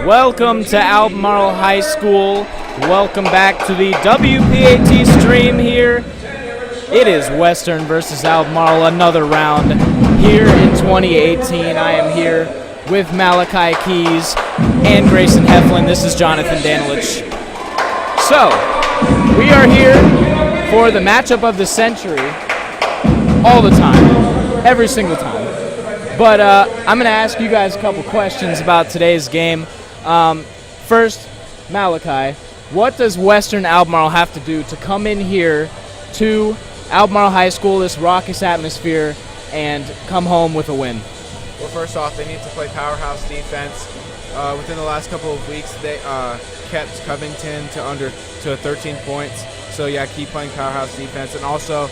Welcome to Albemarle High School. Welcome back to the WPAT stream here. It is Western versus Albemarle, another round here in 2018. I am here with Malachi Keys and Grayson Heflin. This is Jonathan Danelich. So, we are here for the matchup of the century all the time, every single time. But I'm going to ask you guys a couple questions about today's game. First, Malachi, what does Western Albemarle have to do to come in here to Albemarle High School, this raucous atmosphere, and come home with a win? Well, first off, they need to play powerhouse defense. Within the last couple of weeks, they kept Covington to 13 points. So yeah, keep playing powerhouse defense, and also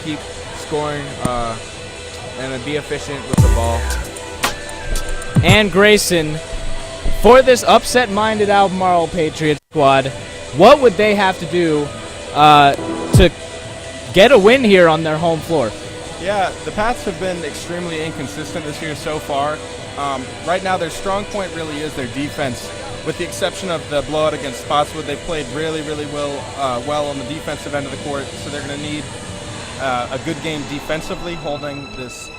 keep scoring and then be efficient with the ball. And Grayson, for this upset-minded Albemarle Patriots squad, what would they have to do to get a win here on their home floor? Yeah, the Pats have been extremely inconsistent this year so far. Right now, their strong point really is their defense. With the exception of the blowout against Spotswood, they played really well on the defensive end of the court, so they're going to need a good game defensively, holding this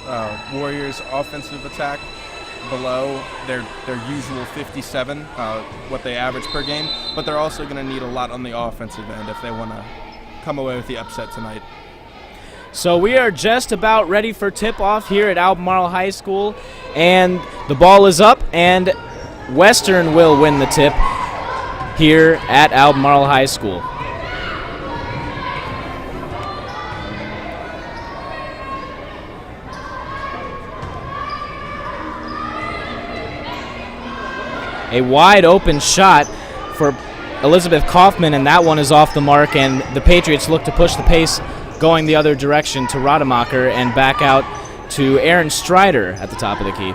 Warriors offensive attack below their usual 57, what they average per game, but they're also going to need a lot on the offensive end if they want to come away with the upset tonight. So we are just about ready for tip-off here at Albemarle High School, and the ball is up, and Western will win the tip here at Albemarle High School. A wide open shot for Elizabeth Kaufman, and that one is off the mark, and the Patriots look to push the pace going the other direction to Rademacher and back out to Aaron Strider at the top of the key.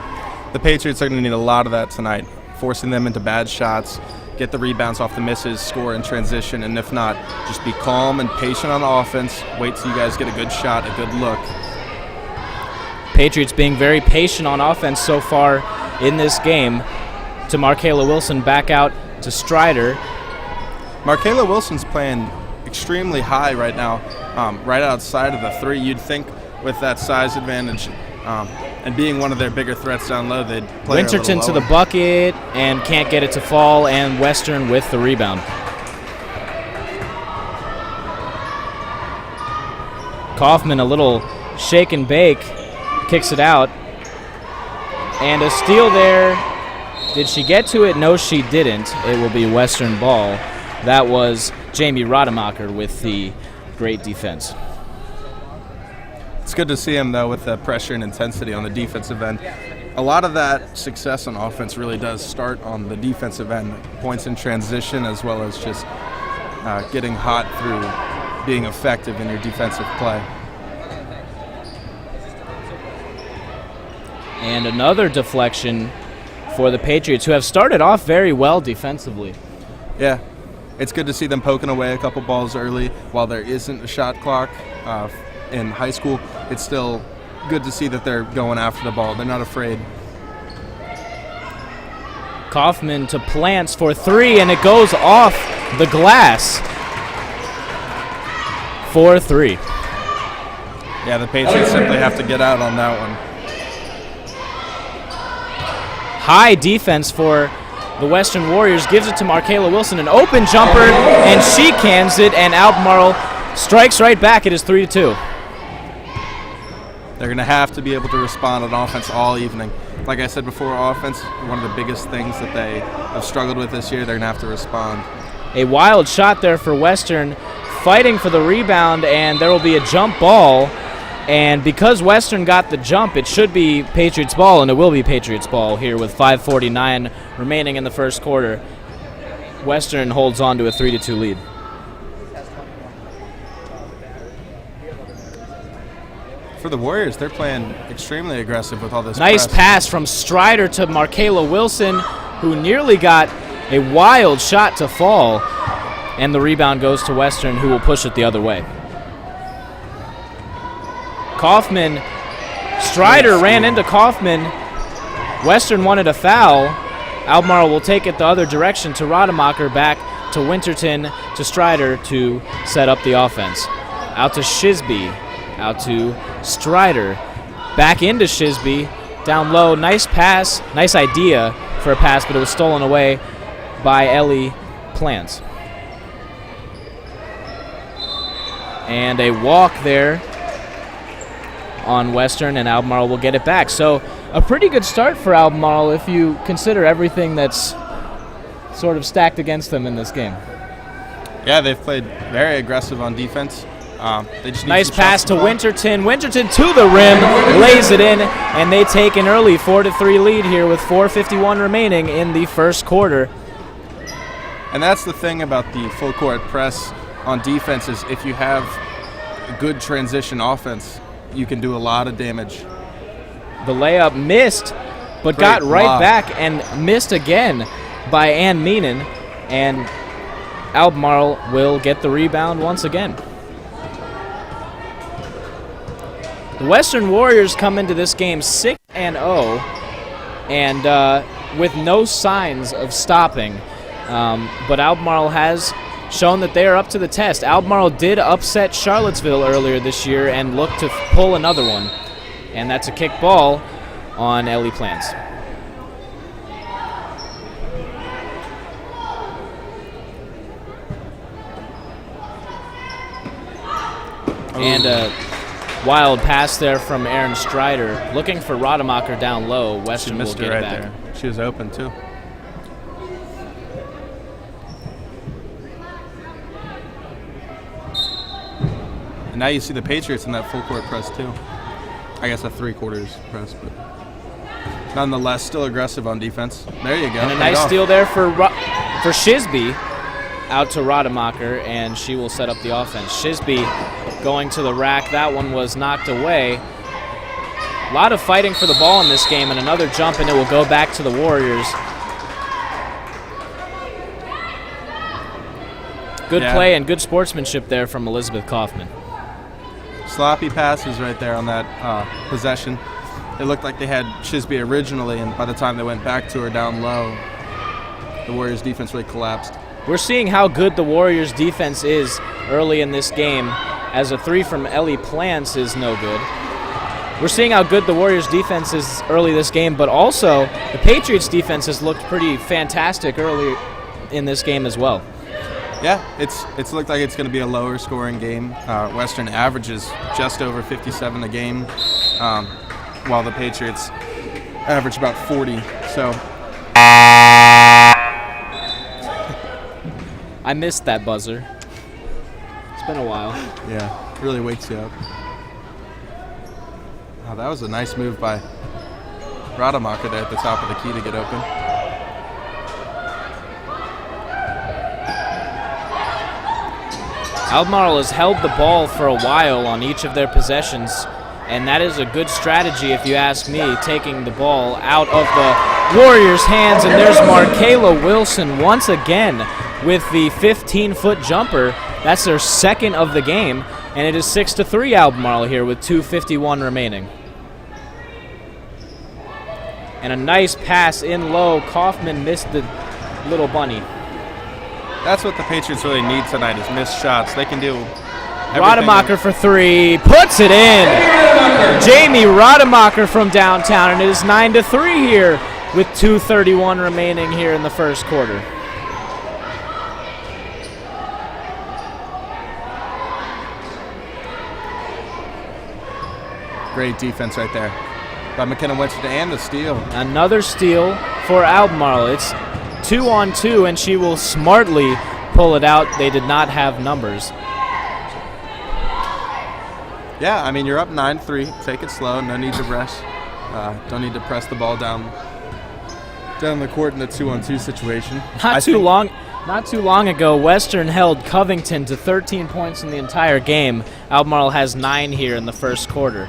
The Patriots are going to need a lot of that tonight, forcing them into bad shots, get the rebounds off the misses, score in transition, and if not, just be calm and patient on offense, wait till you guys get a good shot, a good look. Patriots being very patient on offense so far in this game. To Markayla Wilson, back out to Strider. Markayla Wilson's playing extremely high right now, right outside of the three. You'd think with that size advantage and being one of their bigger threats down low, they'd play Winterton to the bucket and can't get it to fall, and Western with the rebound. Kaufman, a little shake and bake, kicks it out. And a steal there. Did she get to it? No, she didn't. It will be Western ball. That was Jamie Rademacher with the great defense. It's good to see him, though, with the pressure and intensity on the defensive end. A lot of that success on offense really does start on the defensive end, points in transition as well as just getting hot through being effective in your defensive play. And another deflection for the Patriots, who have started off very well defensively. Yeah, it's good to see them poking away a couple balls early while there isn't a shot clock in high school. It's still good to see that they're going after the ball. They're not afraid. Kaufman to Plants for three, and it goes off the glass for three. Yeah, the Patriots simply have to get out on that one. High defense for the Western Warriors, gives it to Markayla Wilson, an open jumper, and she cans it, and Albemarle strikes right back. It is 3-2. They're going to have to be able to respond on offense all evening. Like I said before, offense, one of the biggest things that they have struggled with this year. They're going to have to respond. A wild shot there for Western, fighting for the rebound, and there will be a jump ball. And because Western got the jump, it should be Patriots ball, and it will be Patriots ball here with 5:49 remaining in the first quarter. Western holds on to a 3-2 lead. For the Warriors, they're playing extremely aggressive with all this Nice press. pass from Strider to Markayla Wilson, who nearly got a wild shot to fall, and the rebound goes to Western, who will push it the other way. Kaufman, Strider ran into Kaufman. Western wanted a foul, Albemarle will take it the other direction to Rademacher, back to Winterton, to Strider to set up the offense. Out to Shisby, out to Strider, back into Shisby, down low. Nice pass, nice idea for a pass, but it was stolen away by Ellie Plants. And a walk there on Western, and Albemarle will get it back. So a pretty good start for Albemarle if you consider everything that's sort of stacked against them in this game. Yeah, they've played very aggressive on defense. They just need nice some pass shots to on the ball. Winterton. Winterton to the rim, lays it in, and they take an early 4-3 lead here with 4:51 remaining in the first quarter. And that's the thing about the full court press on defense is if you have a good transition offense, you can do a lot of damage. The layup missed, but Great got right block. back and missed again by Ann Meenan, and Albemarle will get the rebound once again. The Western Warriors come into this game 6-0, and with no signs of stopping. But Albemarle has shown that they are up to the test. Albemarle did upset Charlottesville earlier this year and look to pull another one. And that's a kick ball on Ellie Plants. And a wild pass there from Aaron Strider. Looking for Rademacher down low. She Western will missed get it it right back. there. She was open too. And now you see the Patriots in that full court press too. I guess a 3/4 press, but nonetheless still aggressive on defense. There you go. And a Paid nice off. steal there for Shisby, out to Rademacher, and she will set up the offense. Shisby going to the rack. That one was knocked away. A lot of fighting for the ball in this game, and another jump, and it will go back to the Warriors. Good Yeah. play and good sportsmanship there from Elizabeth Kaufman. Sloppy passes right there on that possession. It looked like they had Shisby originally, and by the time they went back to her down low, the Warriors' defense really collapsed. We're seeing how good the Warriors' defense is early in this game, as a three from Ellie Plants is no good. We're seeing how good the Warriors' defense is early this game, but also the Patriots' defense has looked pretty fantastic early in this game as well. Yeah, it's looked like it's going to be a lower scoring game. Western averages just over 57 a game, while the Patriots average about 40. So I missed that buzzer. It's been a while. yeah, really wakes you up. Oh, that was a nice move by Rademacher there at the top of the key to get open. Albemarle has held the ball for a while on each of their possessions, and that is a good strategy if you ask me, taking the ball out of the Warriors' hands. And there's Markayla Wilson once again with the 15-foot jumper. That's their second of the game, and it is 6-3 Albemarle here with 2:51 remaining. And a nice pass in low. Kaufman missed the little bunny. That's what the Patriots really need tonight is missed shots. They can do everything. Rademacher for three, puts it in. Jamie Rademacher from downtown, and it is 9-3 here with 2:31 remaining here in the first quarter. Great defense right there by McKenna Winston, and the steal. Another steal for Albemarle. It's 2-on-2, and she will smartly pull it out. They did not have numbers. Yeah, I mean, you're up 9-3. Take it slow. No need to rush. Don't need to press the ball down the court in a 2-on-2 situation. Not too long ago, Western held Covington to 13 points in the entire game. Albemarle has 9 here in the first quarter.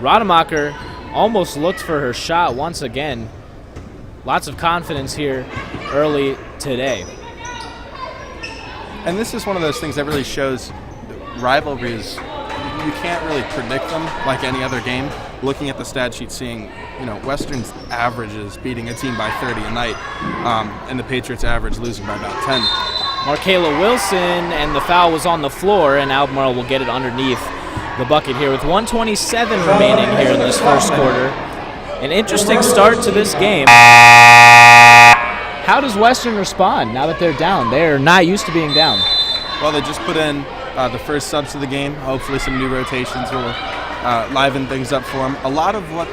Rademacher almost looked for her shot once again. Lots of confidence here early today. And this is one of those things that really shows rivalries. You can't really predict them like any other game. Looking at the stat sheet, seeing Western's average is beating a team by 30 a night, and the Patriots' average losing by about 10. Markayla Wilson, and the foul was on the floor, and Albemarle will get it underneath the bucket here with 1:27 remaining here in this first quarter. An interesting start to this game. How does Western respond now that they're down? They're not used to being down. Well, they just put in the first subs of the game. Hopefully some new rotations will liven things up for them. A lot of what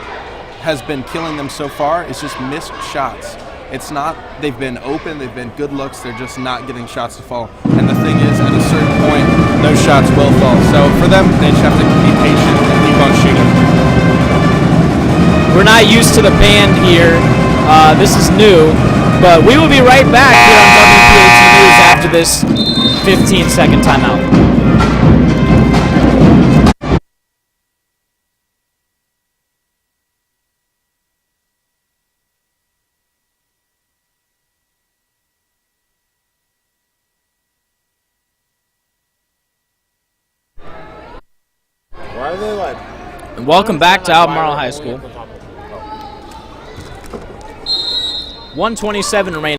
has been killing them so far is just missed shots. It's not they've been open, they've been good looks, they're just not getting shots to fall. And the thing is, at a certain point, those shots will fall. So for them, they just have to be patient and keep on shooting. We're not used to the band here. This is new, but we will be right back here on WPAT News after this 15-second timeout. Why are they like? And welcome back to Albemarle High School. 1:27 remaining.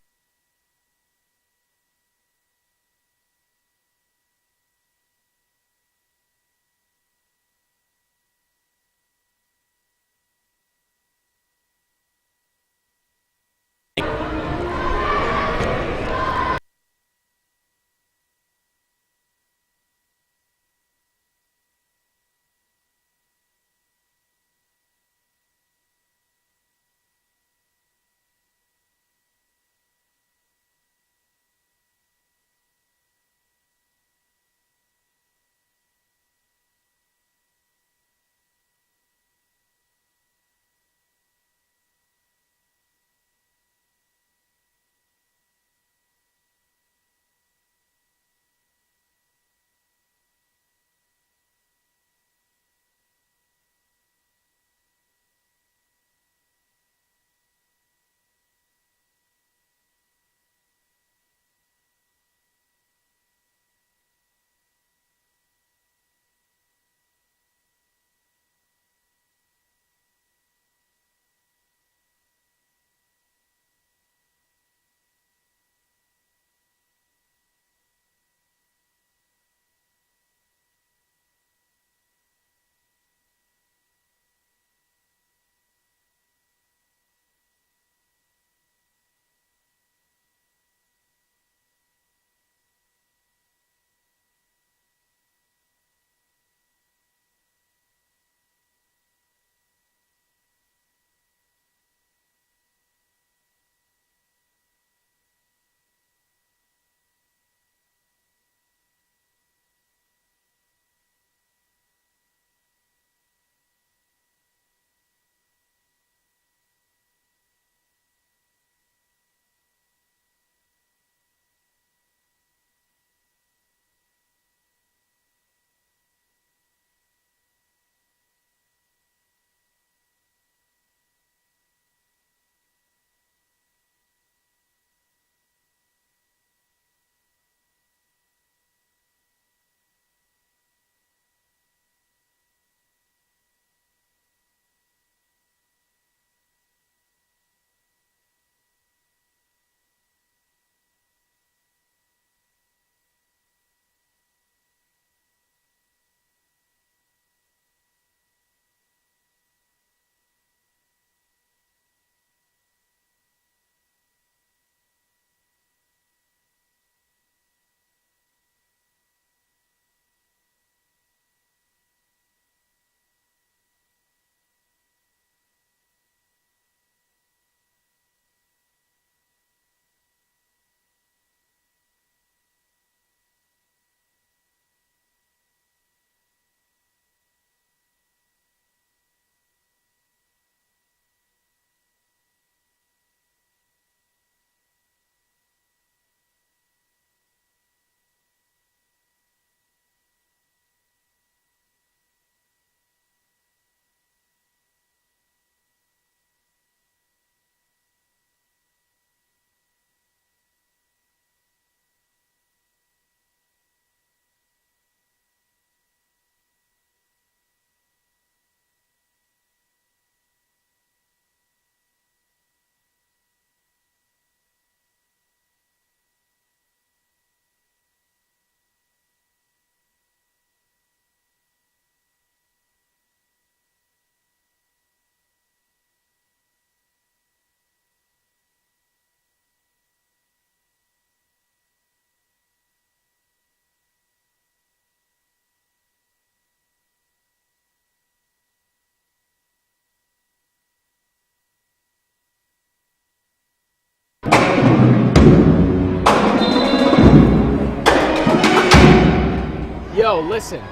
Listen.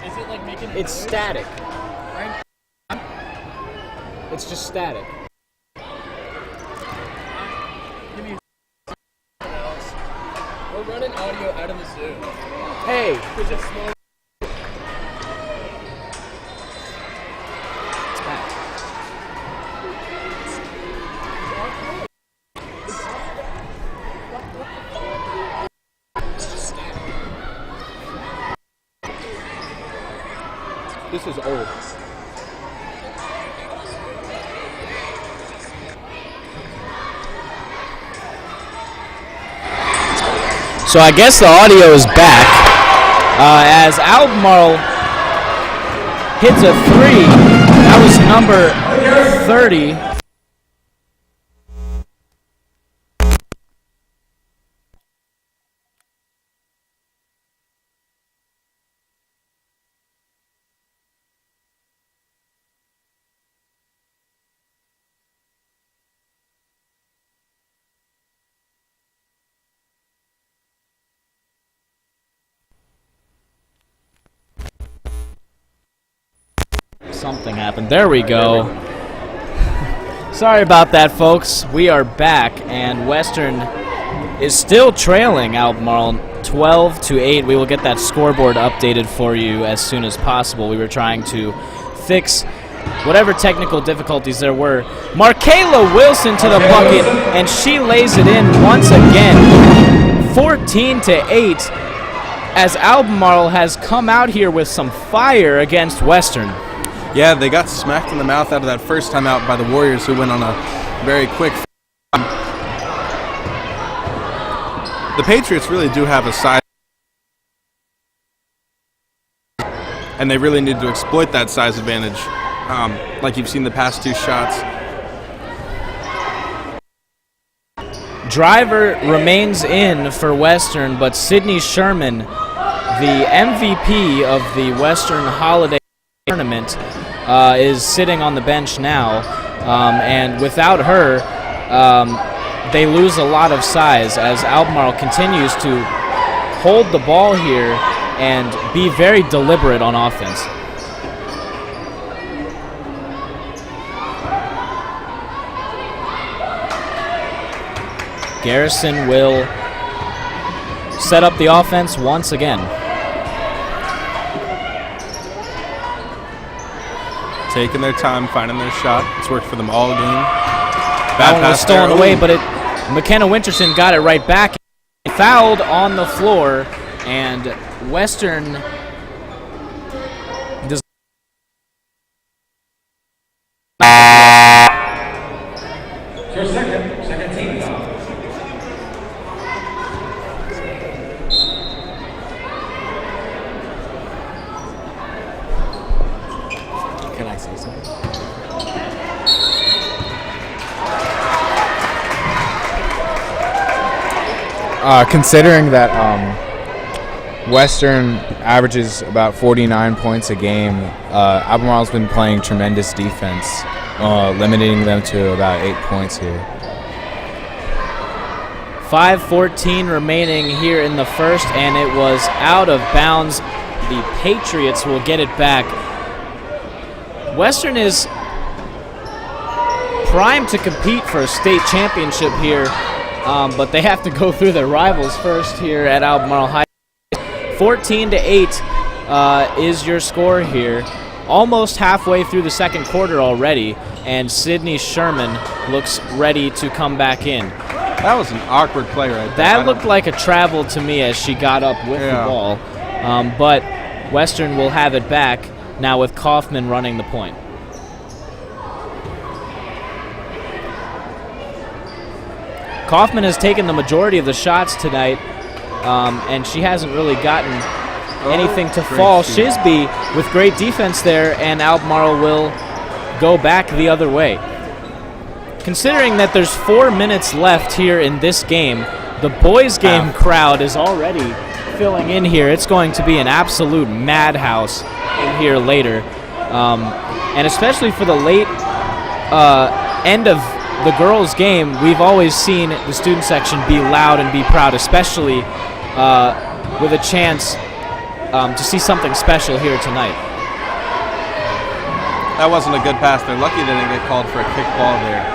Is it like making? It's static. It's just static. We're running audio out of the Zoom. Hey. Which is small. It's back. This is old. So I guess the audio is back as Albemarle hits a 3. That was number 30. Something happened. There we go. Sorry about that, folks. We are back, and Western is still trailing Albemarle 12-8. We will get that scoreboard updated for you as soon as possible. We were trying to fix whatever technical difficulties there were. Markayla Wilson to the bucket, and she lays it in once again. 14-8, as Albemarle has come out here with some fire against Western. Yeah, they got smacked in the mouth out of that first time out by the Warriors, who went on a very quick. The Patriots really do have a size, and they really need to exploit that size advantage, like you've seen the past 2 shots. Driver remains in for Western, but Sydney Sherman, the MVP of the Western Holiday Tournament, is sitting on the bench now, and without her, they lose a lot of size as Albemarle continues to hold the ball here and be very deliberate on offense. Garrison will set up the offense once again. Taking their time, finding their shot. It's worked for them all game. That one was stolen away, but McKenna Winterson got it right back. Fouled on the floor, and Western does. Your second team foul. Can I say something? Considering that Western averages about 49 points a game, Albemarle's been playing tremendous defense, limiting them to about 8 points here. 5:14 remaining here in the first, and it was out of bounds. The Patriots will get it back. Western is primed to compete for a state championship here, but they have to go through their rivals first here at Albemarle High. 14-8 is your score here. Almost halfway through the second quarter already, and Sydney Sherman looks ready to come back in. That was an awkward play right there. That looked like a travel to me as she got up with the ball, but Western will have it back now with Kaufman running the point. Kaufman has taken the majority of the shots tonight, and she hasn't really gotten anything to fall. Shisby with great defense there, and Albemarle will go back the other way. Considering that there's 4 minutes left here in this game, the boys' game crowd is already filling in here. It's going to be an absolute madhouse in here later, and especially for the late end of the girls' game, we've always seen the student section be loud and be proud, especially with a chance to see something special here tonight. That wasn't a good pass. They're lucky they didn't get called for a kick ball there.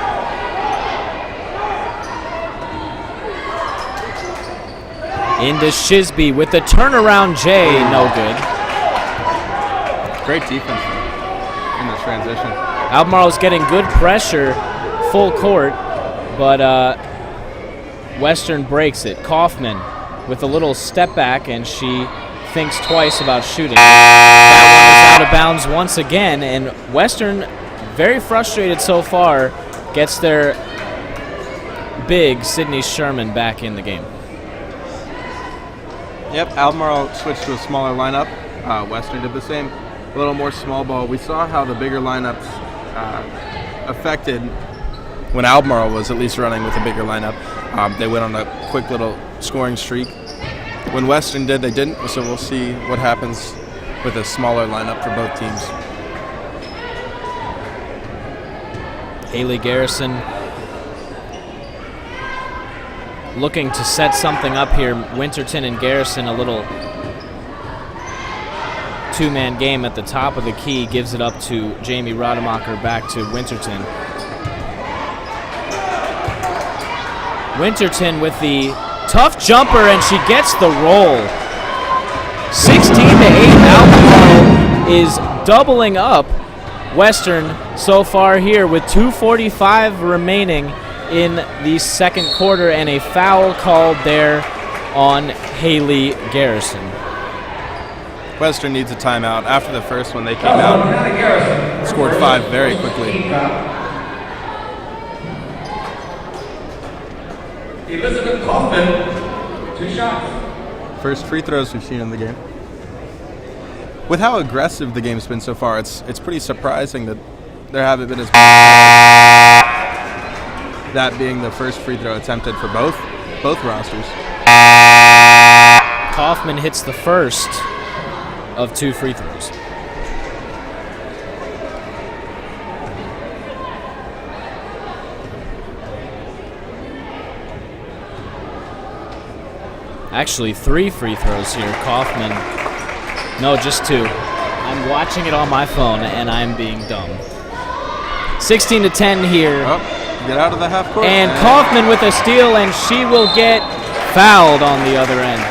Into Shisby with the turnaround J, no good. Great defense in the transition. Albemarle's getting good pressure, full court, but Western breaks it. Kaufman with a little step back, and she thinks twice about shooting. That one is out of bounds once again, and Western, very frustrated so far, gets their big Sydney Sherman back in the game. Yep, Albemarle switched to a smaller lineup. Western did the same. A little more small ball. We saw how the bigger lineups affected when Albemarle was at least running with a bigger lineup. They went on a quick little scoring streak. When Western did, they didn't, so we'll see what happens with a smaller lineup for both teams. Haley Garrison looking to set something up here. Winterton and Garrison, a little two-man game at the top of the key, gives it up to Jamie Rademacher, back to Winterton. Winterton with the tough jumper, and she gets the roll. 16-8, Albemarle is doubling up Western so far here with 2:45 remaining in the second quarter, and a foul called there on Haley Garrison. Western needs a timeout. After the first one, they came out, scored 5 very quickly. Elizabeth Kaufman, 2 shots. First free throws we've seen in the game. With how aggressive the game's been so far, it's pretty surprising that there haven't been as many. That being the first free throw attempted for both rosters. Kaufman hits the first of 2 free throws. Actually, 3 free throws here. Kaufman, no, just 2. I'm watching it on my phone, and I'm being dumb. 16-10 here. Oh, get out of the half court. And Kaufman with a steal, and she will get fouled on the other end.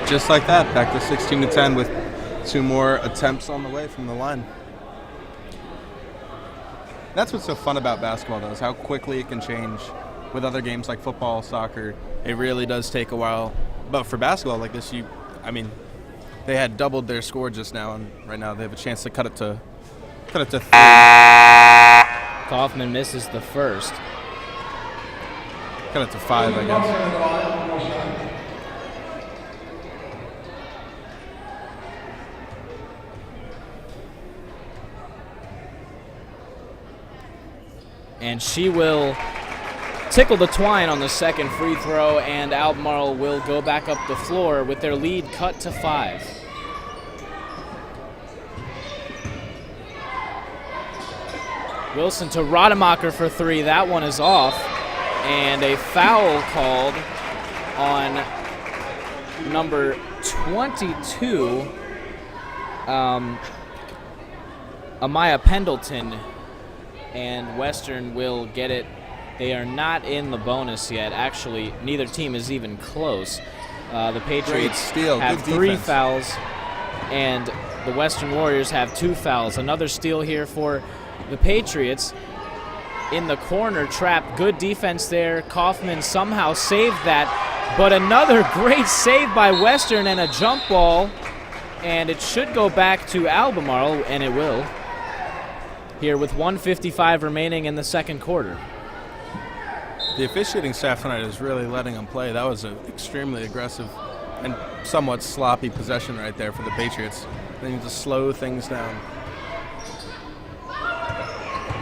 Just like that, back to 16-10 with 2 more attempts on the way from the line. That's what's so fun about basketball, though, is how quickly it can change. With other games like football, soccer, it really does take a while. But for basketball like this, they had doubled their score just now, and right now they have a chance to cut it to 3. Kaufman misses the first. Cut it to 5, I guess. And she will tickle the twine on the second free throw, and Albemarle will go back up the floor with their lead cut to 5. Wilson to Rademacher for 3. That one is off, and a foul called on number 22, Amaya Pendleton, and Western will get it. They are not in the bonus yet. Actually, neither team is even close. The Patriots have 3 fouls, and the Western Warriors have 2 fouls. Another steal here for the Patriots. In the corner trap, good defense there. Kaufman somehow saved that, but another great save by Western and a jump ball, and it should go back to Albemarle, and it will. Here with 1:55 remaining in the second quarter. The officiating staff tonight is really letting them play. That was an extremely aggressive and somewhat sloppy possession right there for the Patriots. They need to slow things down.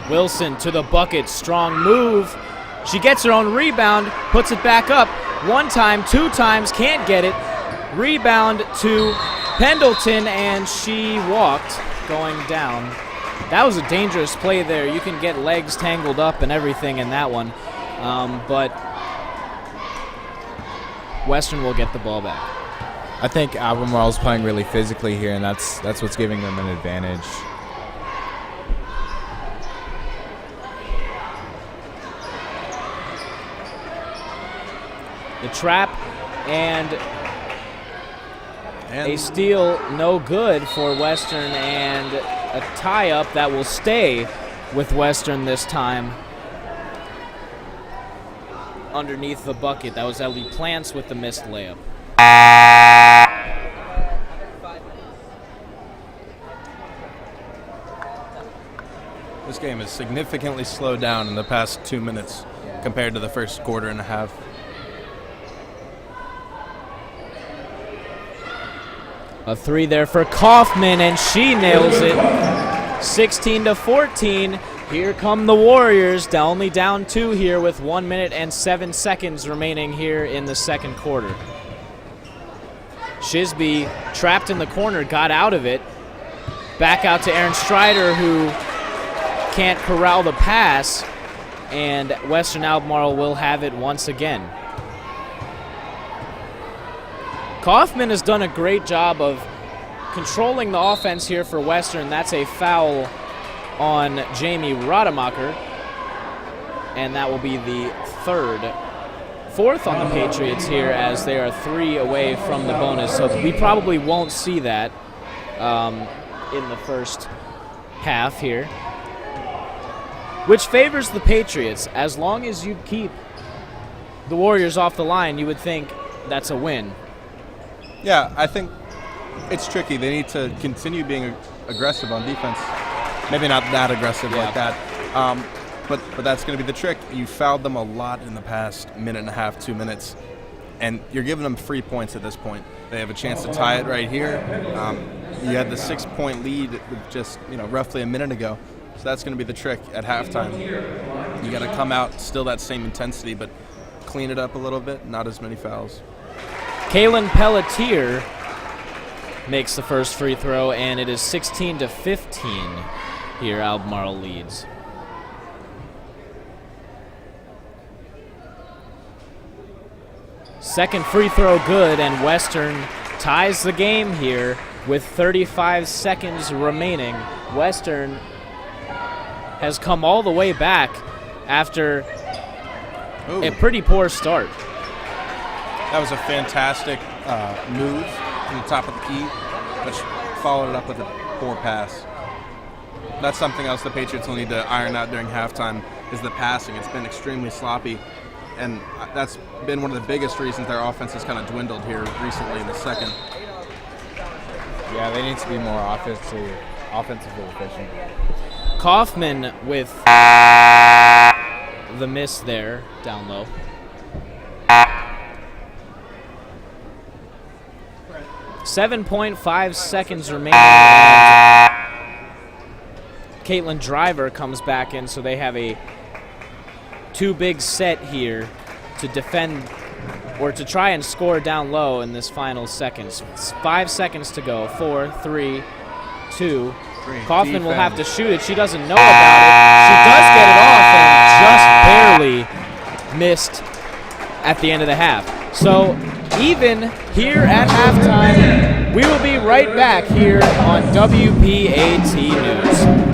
Wilson to the bucket, strong move. She gets her own rebound, puts it back up. 1 time, 2 times, can't get it. Rebound to Pendleton, and she walked going down. That was a dangerous play there. You can get legs tangled up and everything in that one. But Western will get the ball back. I think Albemarle's playing really physically here, and that's what's giving them an advantage. The trap and a steal, no good for Western, and a tie-up that will stay with Western this time. Underneath the bucket, that was Ellie Plants with the missed layup. This game has significantly slowed down in the past 2 minutes compared to the first quarter and a half. A three there for Kaufman, and she nails it. 16-14. Here come the Warriors, only down 2 here with 1 minute and 7 seconds remaining here in the second quarter. Shisby, trapped in the corner, got out of it. Back out to Aaron Strider, who can't corral the pass, and Western Albemarle will have it once again. Kaufman has done a great job of controlling the offense here for Western. That's a foul on Jamie Rademacher, and that will be the fourth on the Patriots here, as they are 3 away from the bonus. So we probably won't see that in the first half here, which favors the Patriots. As long as you keep the Warriors off the line, you would think that's a win. Yeah, I think it's tricky. They need to continue being aggressive on defense. Maybe not that aggressive like that, but that's going to be the trick. You fouled them a lot in the past minute and a half, 2 minutes, and you're giving them free points at this point. They have a chance to tie it right here. You had the 6-point lead with just roughly a minute ago, so that's going to be the trick at halftime. You got to come out still that same intensity, but clean it up a little bit. Not as many fouls. Kalen Pelletier makes the first free throw, and it is 16-15 here. Albemarle leads. Second free throw good, and Western ties the game here with 35 seconds remaining. Western has come all the way back after a pretty poor start. That was a fantastic move from the top of the key, which followed it up with a poor pass. That's something else the Patriots will need to iron out during halftime, is the passing. It's been extremely sloppy, and that's been one of the biggest reasons their offense has kind of dwindled here recently in the second. Yeah, they need to be more offensively efficient. Kaufman with the miss there, down low. .5 seconds remaining. Caitlin Driver comes back in, so they have a too big set here to defend or to try and score down low in this final seconds. It's 5 seconds to go. 4, 3, 2. Kaufman will have to shoot it. She doesn't know about it. She does get it off and just barely missed at the end of the half. So even here at halftime, we will be right back here on WPAT News.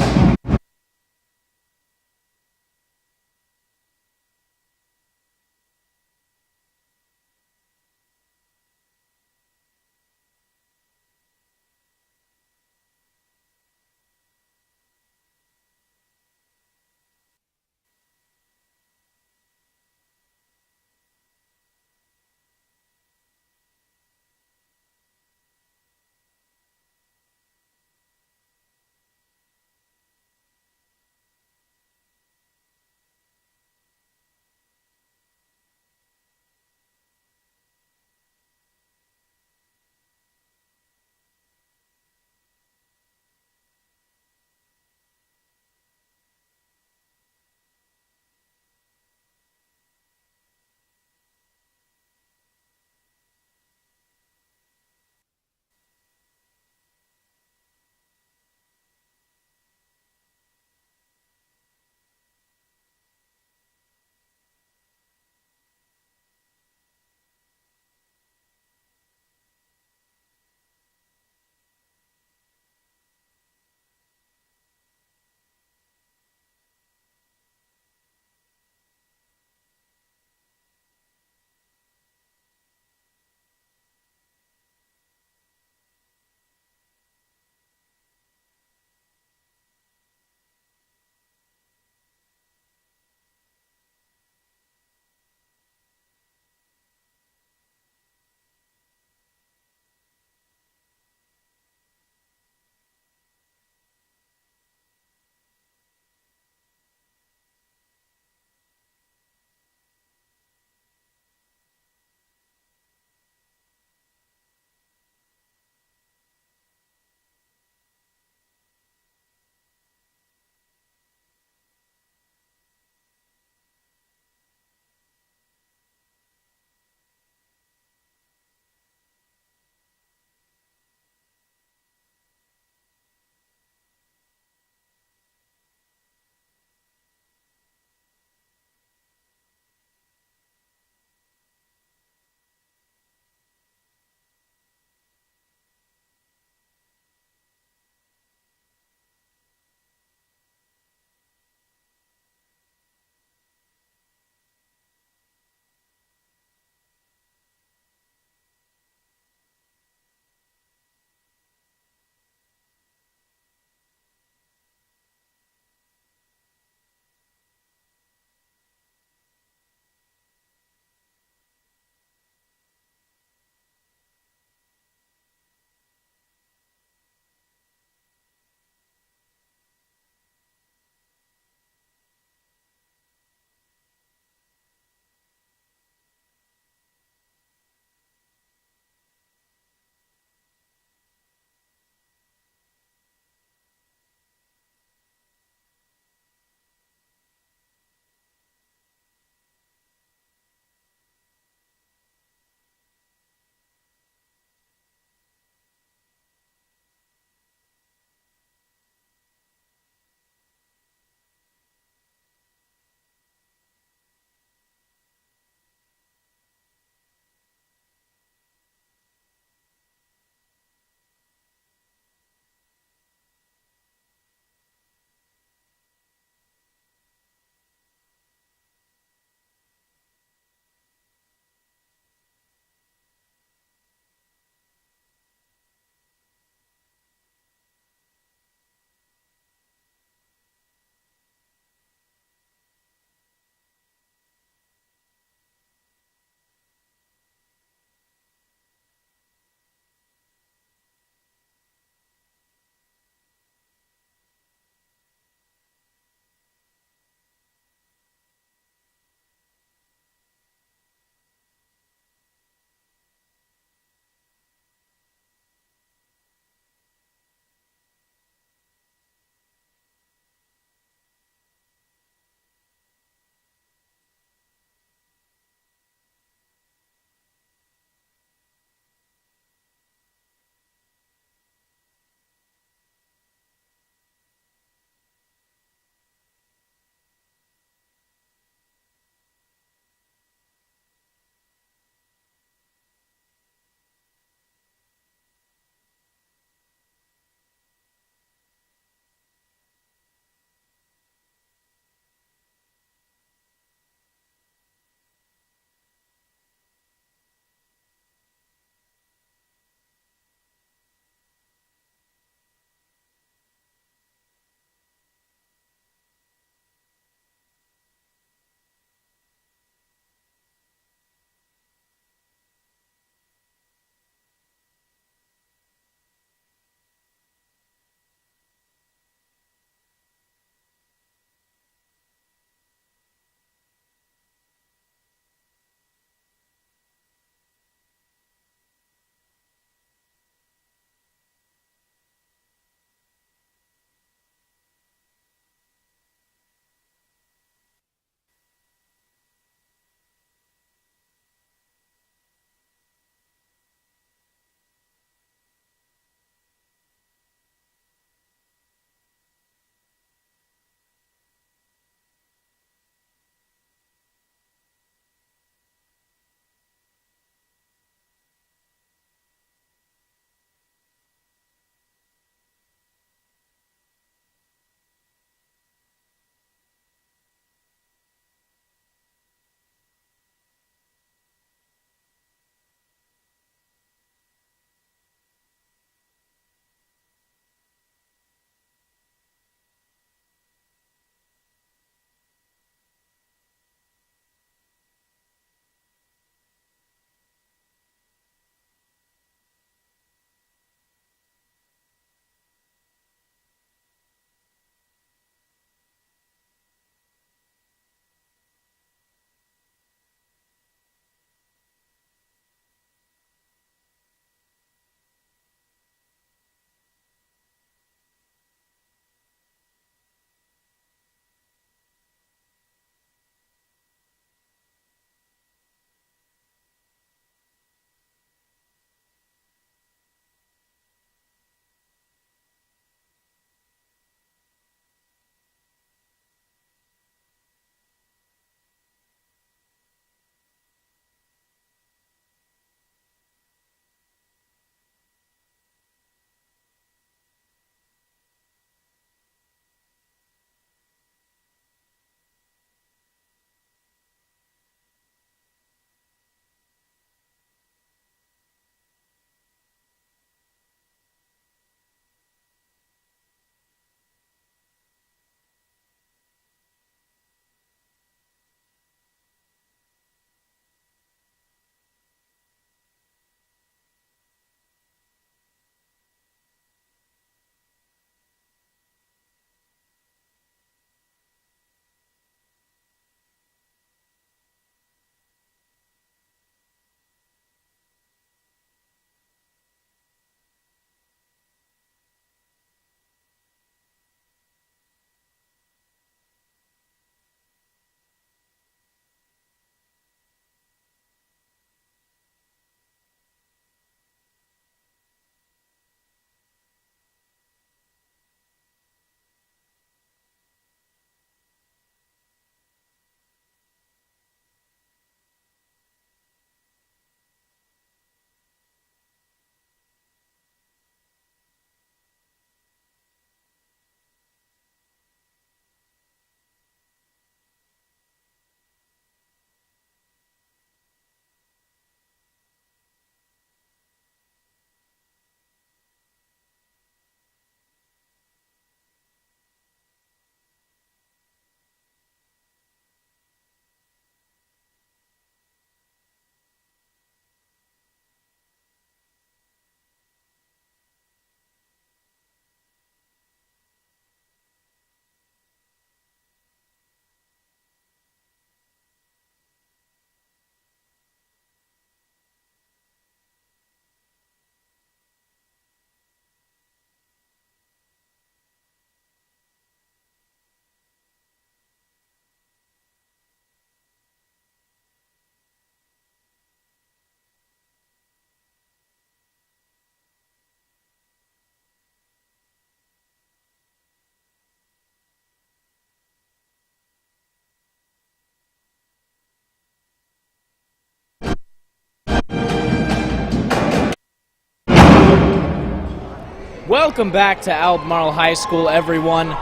Welcome back to Albemarle High School, everyone.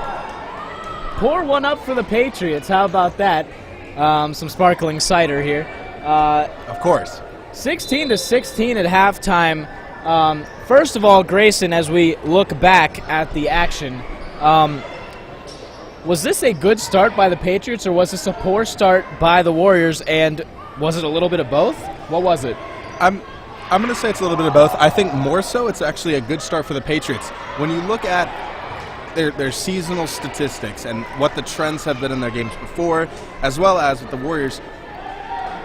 Pour one up for the Patriots. How about that? Some sparkling cider here. Of course. 16-16 at halftime. First of all, Grayson, as we look back at the action, was this a good start by the Patriots, or was this a poor start by the Warriors, and was it a little bit of both? What was it? I'm going to say it's a little bit of both. I think more so it's actually a good start for the Patriots. When you look at their seasonal statistics and what the trends have been in their games before, as well as with the Warriors,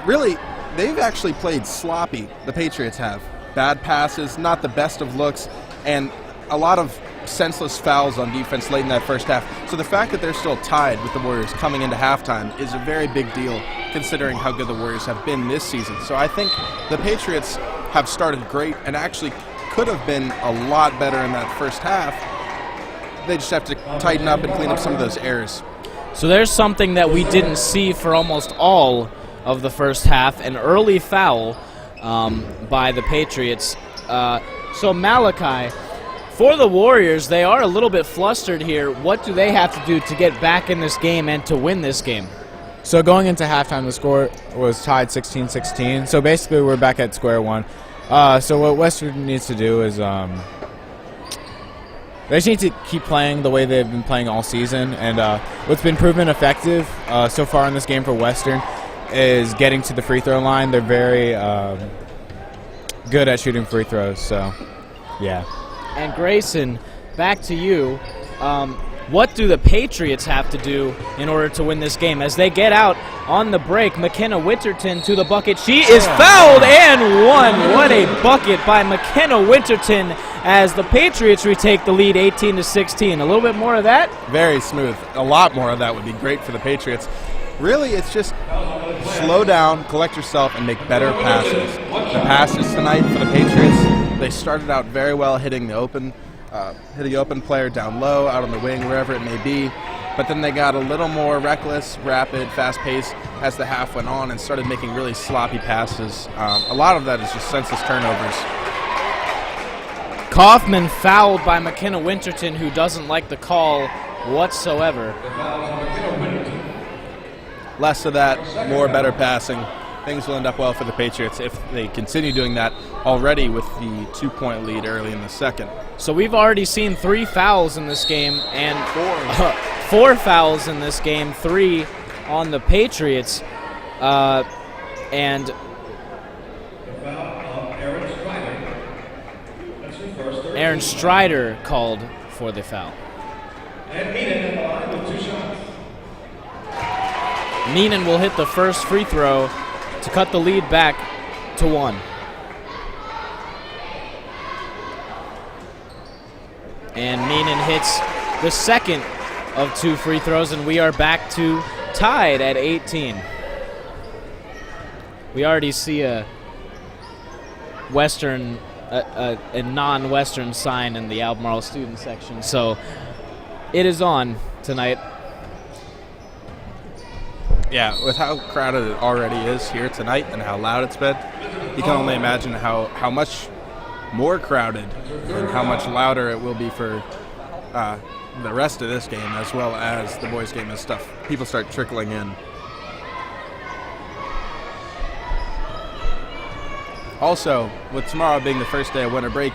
really, they've actually played sloppy, the Patriots have. Bad passes, not the best of looks, and a lot of senseless fouls on defense late in that first half. So the fact that they're still tied with the Warriors coming into halftime is a very big deal considering how good the Warriors have been this season. So I think the Patriots have started great and actually could have been a lot better in that first half. They just have to tighten up and clean up some of those errors. So there's something that we didn't see for almost all of the first half, an early foul by the Patriots. So Malachi, for the Warriors, they are a little bit flustered here. What do they have to do to get back in this game and to win this game? So going into halftime, the score was tied 16-16. So basically, we're back at square one. So what Western needs to do is they just need to keep playing the way they've been playing all season. And what's been proven effective so far in this game for Western is getting to the free throw line. They're very good at shooting free throws. So, yeah. And Grayson, back to you. What do the Patriots have to do in order to win this game? As they get out on the break, McKenna Winterton to the bucket. She is fouled and won. What a bucket by McKenna Winterton as the Patriots retake the lead 18-16. A little bit more of that? Very smooth. A lot more of that would be great for the Patriots. Really, it's just slow down, collect yourself, and make better passes. The passes tonight for the Patriots, they started out very well hitting the open player down low, out on the wing, wherever it may be. But then they got a little more reckless, rapid, fast-paced as the half went on and started making really sloppy passes. A lot of that is just senseless turnovers. Kaufman fouled by McKenna Winterton, who doesn't like the call whatsoever. Less of that, more better passing. Things will end up well for the Patriots if they continue doing that already with the 2-point lead early in the second. So we've already seen 3 fouls in this game and 4 fouls in this game, 3 on the Patriots. And Aaron Strider called for the foul. Neenan will hit the first free throw to cut the lead back to 1. And Neenan hits the second of 2 free throws, and we are back to tied at 18. We already see a Western, a non-Western sign in the Albemarle student section, so it is on tonight. Yeah, with how crowded it already is here tonight and how loud it's been, you can only imagine how much more crowded and how much louder it will be for the rest of this game, as well as the boys' game as stuff. People start trickling in. Also, with tomorrow being the first day of winter break,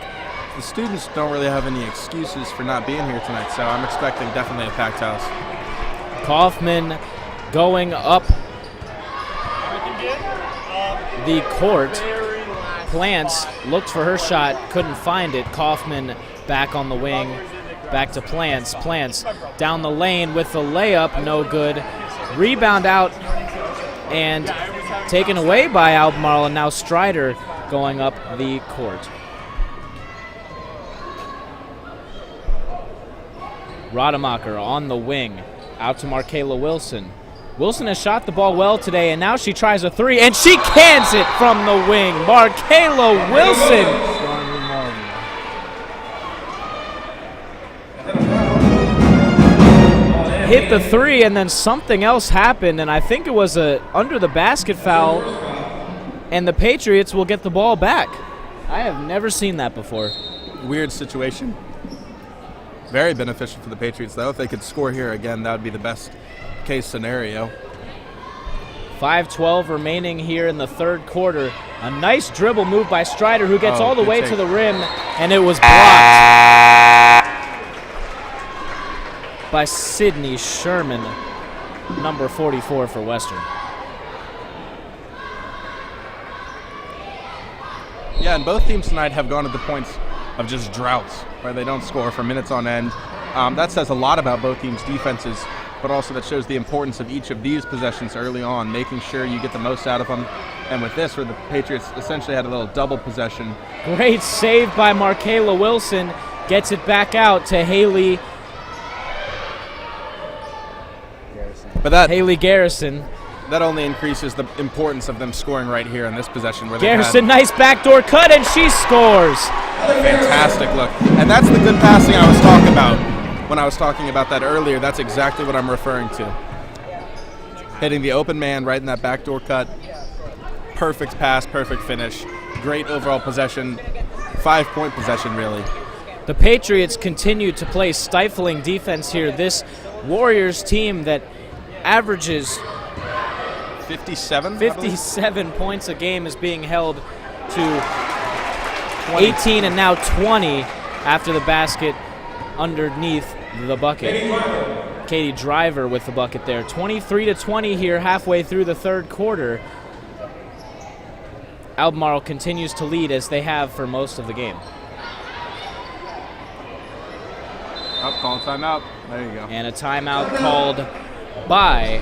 the students don't really have any excuses for not being here tonight, so I'm expecting definitely a packed house. Kaufman going up the court. Plants looked for her shot, couldn't find it. Kaufman back on the wing, back to Plants. Plants down the lane with the layup, no good. Rebound out and taken away by Albemarle, and now Strider going up the court. Rademacher on the wing, out to Markayla Wilson. Wilson has shot the ball well today, and now she tries a 3, and she cans it from the wing. Markayla Wilson. Hit the 3, and then something else happened, and I think it was a under the basket foul, and the Patriots will get the ball back. I have never seen that before. Weird situation. very beneficial for the Patriots, though. If they could score here again, that would be the best case scenario. 5:12 remaining here in the third quarter. A nice dribble move by Strider, who gets all the way to the rim, and it was blocked by Sidney Sherman, number 44 for Western. Yeah, and both teams tonight have gone to the points of just droughts, where they don't score for minutes on end. That says a lot about both teams' defenses, but also that shows the importance of each of these possessions early on, making sure you get the most out of them. And with this, where the Patriots essentially had a little double possession. Great save by Markayla Wilson. Gets it back out to Haley Garrison. That only increases the importance of them scoring right here in this possession. Where Garrison, nice backdoor cut, and she scores. Fantastic look. And that's the good passing I was talking about. When I was talking about that earlier, that's exactly what I'm referring to. Hitting the open man right in that backdoor cut. Perfect pass, perfect finish. Great overall possession. 5-point possession, really. The Patriots continue to play stifling defense here. This Warriors team that averages 57 points a game is being held to 18 and now 20 after the basket underneath the bucket. Katie Driver with the bucket there. 23-20 here halfway through the third quarter. Albemarle continues to lead as they have for most of the game. Call timeout. There you go. And a timeout called by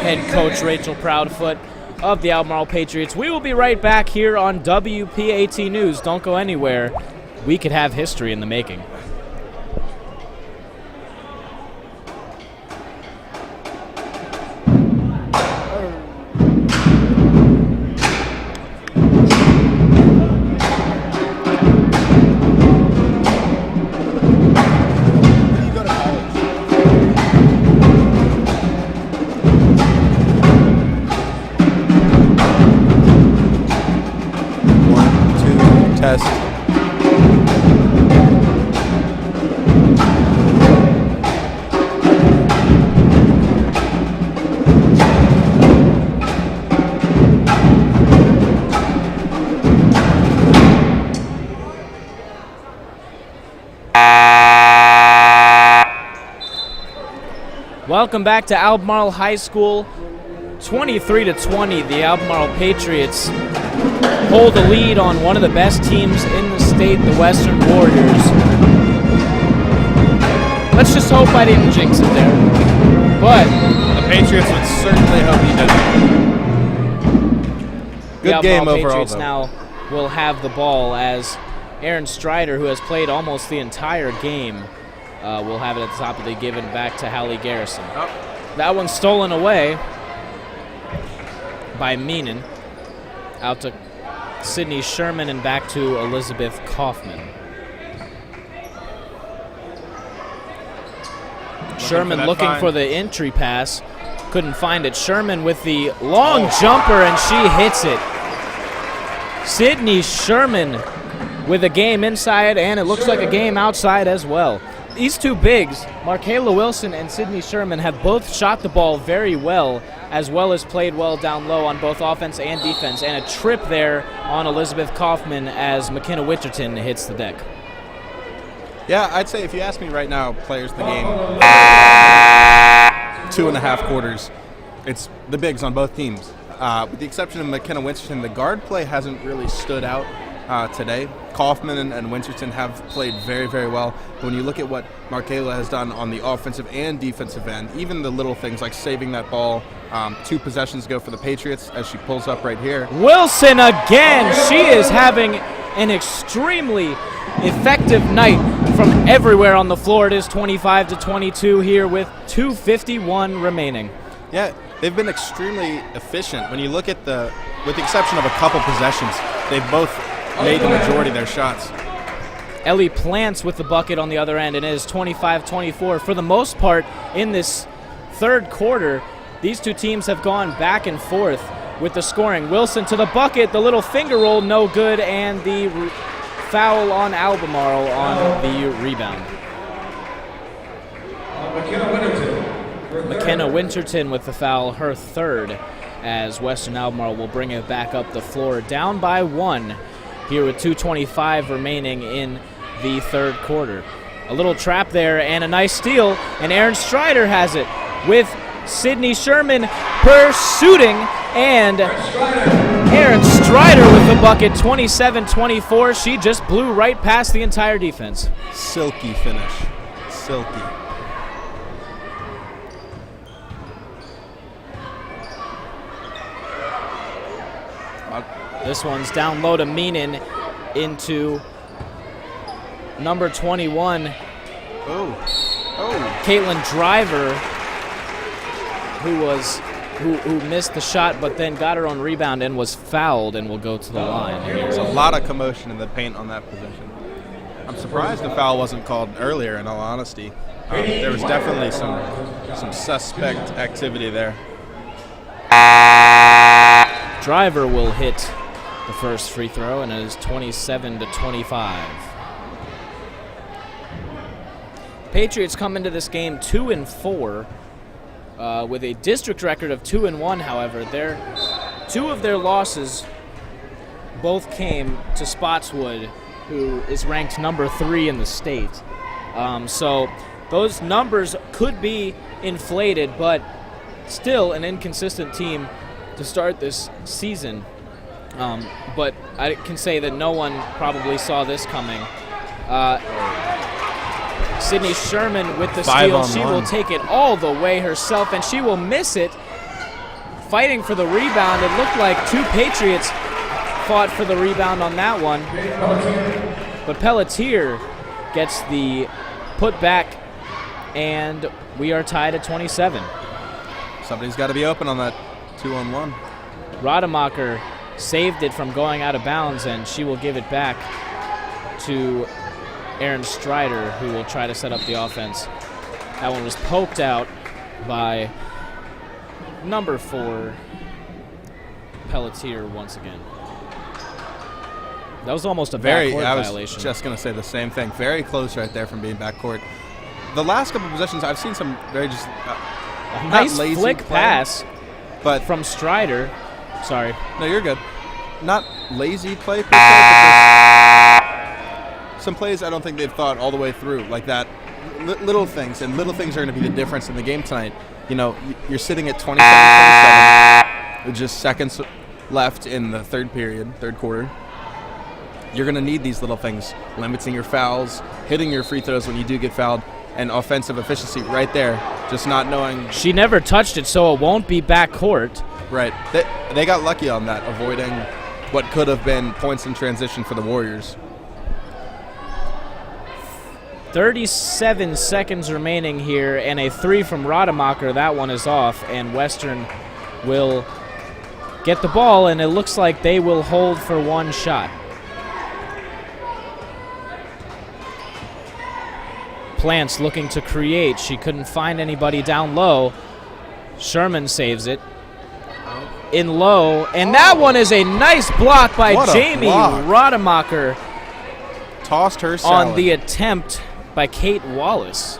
head coach Rachel Proudfoot of the Albemarle Patriots. We will be right back here on WPAT News. Don't go anywhere. We could have history in the making. Test. Welcome back to Albemarle High School. 23-20, the Albemarle Patriots hold the lead on one of the best teams in the state, the Western Warriors. Let's just hope I didn't jinx it there. But the Patriots would certainly hope he didn't. Good game overall, Patriots now will have the ball as Aaron Strider, who has played almost the entire game, will have it at the top of the given back to Hallie Garrison. Oh. That one's stolen away by Meenan. Out to Sydney Sherman and back to Elizabeth Kaufman. Sherman looking for the entry pass. Couldn't find it. Sherman with the long jumper, and she hits it. Sydney Sherman with a game inside, and it looks like a game outside as well. These two bigs, Markayla Wilson and Sydney Sherman, have both shot the ball very well as played well down low on both offense and defense, and a trip there on Elizabeth Kaufman as McKenna Witcherton hits the deck. Yeah, I'd say if you ask me right now, players of the game, 2.5 quarters, it's the bigs on both teams. With the exception of McKenna Witcherton, the guard play hasn't really stood out today. Kaufman and Winterton have played very, very well. But when you look at what Markayla has done on the offensive and defensive end, even the little things like saving that ball 2 possessions ago for the Patriots as she pulls up right here. Wilson again. She is having an extremely effective night from everywhere on the floor. It is 25-22 here with 2:51 remaining. Yeah, they've been extremely efficient. When you look at with the exception of a couple possessions, they've both made the majority of their shots. Ellie Plants with the bucket on the other end, and it is 25-24. For the most part in this third quarter, these two teams have gone back and forth with the scoring. Wilson to the bucket, the little finger roll, no good, and the foul on Albemarle on the rebound. McKenna Winterton with the foul, her third, as Western Albemarle will bring it back up the floor, down by 1 here with 2:25 remaining in the third quarter. A little trap there and a nice steal, and Aaron Strider has it with Sydney Sherman pursuing, and Aaron Strider with the bucket, 27-24. She just blew right past the entire defense. Silky finish. Silky. This one's down low to Meenan into number 21. Oh. Caitlin Driver, who missed the shot but then got her own rebound and was fouled and will go to the line. There's a lot of commotion in the paint on that possession. I'm surprised the foul wasn't called earlier, in all honesty. There was definitely some suspect activity there. Driver will hit the first free throw, and it is 27-25. Patriots come into this game 2-4 with a district record of 2-1. However, two of their losses both came to Spotswood, who is ranked number 3 in the state. So those numbers could be inflated, but still an inconsistent team to start this season. But I can say that no one probably saw this coming. Sydney Sherman with the steal. She will take it all the way herself, and she will miss it. Fighting for the rebound. It looked like 2 Patriots fought for the rebound on that one. But Pelletier gets the putback, and we are tied at 27. Somebody's got to be open on that 2-on-1. Rademacher saved it from going out of bounds, and she will give it back to Aaron Strider, who will try to set up the offense. That one was poked out by number 4, Pelletier, once again. That was almost a backcourt violation. I was just going to say the same thing. Very close right there from being backcourt. The last couple of possessions, I've seen some very just a nice flick pass but from Strider. Sorry. No, you're good. Not lazy play per se, but some plays I don't think they've thought all the way through, like that. Little things, and little things are going to be the difference in the game tonight. You know, you're sitting at 27-27 with just seconds left in the third quarter. You're going to need these little things, limiting your fouls, hitting your free throws when you do get fouled, and offensive efficiency right there, just not knowing. She never touched it, so it won't be backcourt. Right. They got lucky on that, avoiding what could have been points in transition for the Warriors. 37 seconds remaining here, and a 3 from Rademacher. That one is off, and Western will get the ball, and it looks like they will hold for one shot. Plants looking to create. She couldn't find anybody down low. Sherman saves it. In low, and that one is a nice block by Jamie Rademacher. Tossed her salad. On the attempt by Kate Wallace.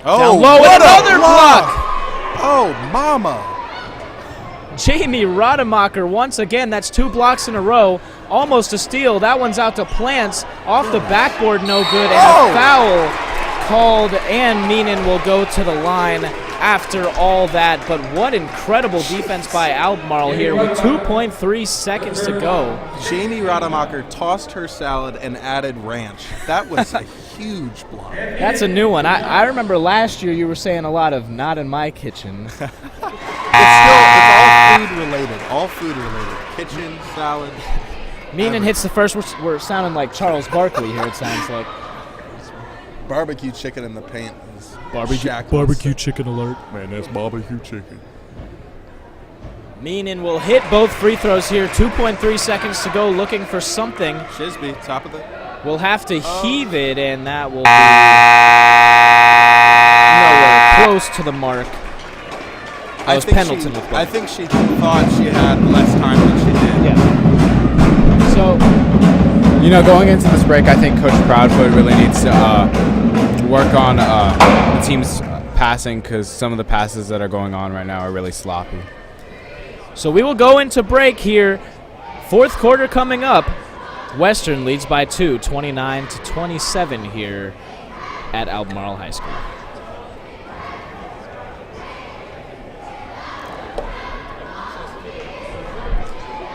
Oh, low, what another block! Oh, mama. Jamie Rademacher once again. That's 2 blocks in a row. Almost a steal. That one's out to Plants. Off the backboard, no good. And a foul called, and Meenan will go to the line after all that. But what incredible defense by Albemarle here with 2.3 seconds to go. Jamie Rademacher tossed her salad and added ranch. That was a huge block. That's a new one. I remember last year you were saying a lot of "not in my kitchen." It's all food related. All food related. Kitchen, salad. Meenan hits the first. We're sounding like Charles Barkley here, it sounds like. Barbecue chicken in the paint. Barbecue chicken alert. Man, that's barbecue chicken. Meenan will hit both free throws here. 2.3 seconds to go, looking for something. Shisby, top of the. We'll have to heave it, and that will be nowhere close to the mark. That was Pendleton with I ball. think she thought she had less time than she did. Yeah. So, Going into this break, I think Coach Proudfoot really needs to work on the team's passing, because some of the passes that are going on right now are really sloppy. so we will go into break here. Fourth quarter coming up. Western leads by 2, 29-27 here at Albemarle High School.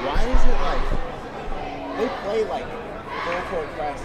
Why is it like they play like full court press?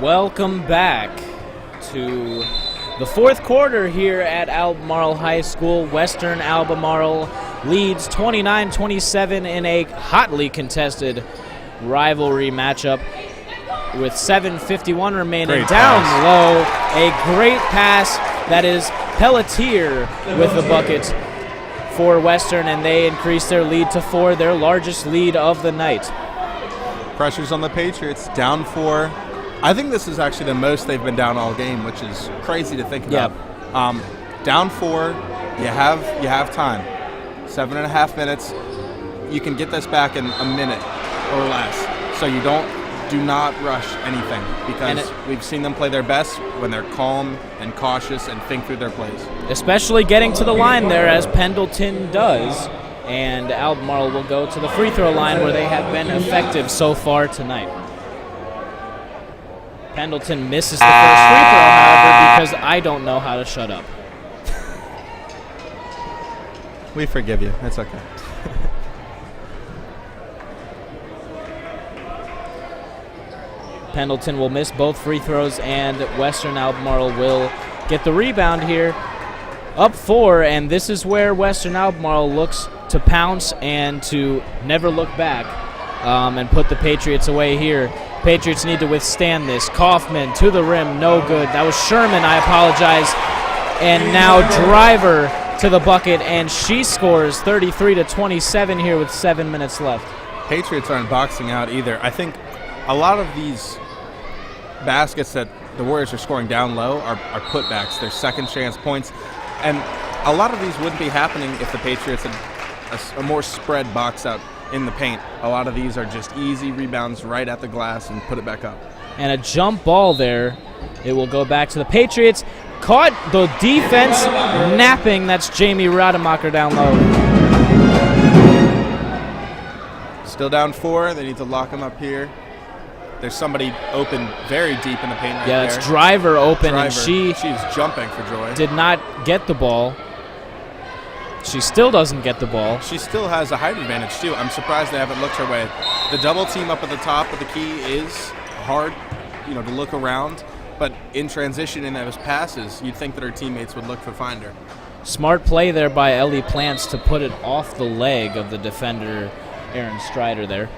Welcome back to the fourth quarter here at Albemarle High School. Western Albemarle leads 29-27 in a hotly contested rivalry matchup with 7:51 remaining. Great Down pass. low, a great pass. That is Pelletier with the bucket for Western, and they increase their lead to 4, their largest lead of the night. Pressure's on the Patriots, down 4. I think this is actually the most they've been down all game, which is crazy to think about. Down 4, you have time. 7.5 minutes. You can get this back in a minute or less. So do not rush anything, because we've seen them play their best when they're calm and cautious and think through their plays. Especially getting to the line there, as Pendleton does. And Albemarle will go to the free throw line, where they have been effective so far tonight. Pendleton misses the first free throw, however, because I don't know how to shut up. We forgive you. It's okay. Pendleton will miss both free throws, and Western Albemarle will get the rebound here. Up 4, and this is where Western Albemarle looks to pounce and to never look back and put the Patriots away here. Patriots need to withstand this. Kaufman to the rim, no good. That was Sherman, I apologize. And now Driver to the bucket, and she scores 33-27 here with 7 minutes left. Patriots aren't boxing out either. I think a lot of these baskets that the Warriors are scoring down low are putbacks. They're second chance points. And a lot of these wouldn't be happening if the Patriots had a more spread box out in the paint. A lot of these are just easy rebounds right at the glass and put it back up. And a jump ball there. It will go back to the Patriots. Caught the defense napping. That's Jamie Rademacher down low. Still down 4. They need to lock him up here. There's somebody open very deep in the paint right Yeah, there. it's Driver open, and She's jumping for joy. did not get the ball. She still doesn't get the ball. She still has a height advantage, too. I'm surprised they haven't looked her way. The double team up at the top of the key is hard, to look around. But in transition in those passes, you'd think that her teammates would look to find her. Smart play there by Ellie Plants to put it off the leg of the defender, Aaron Strider there.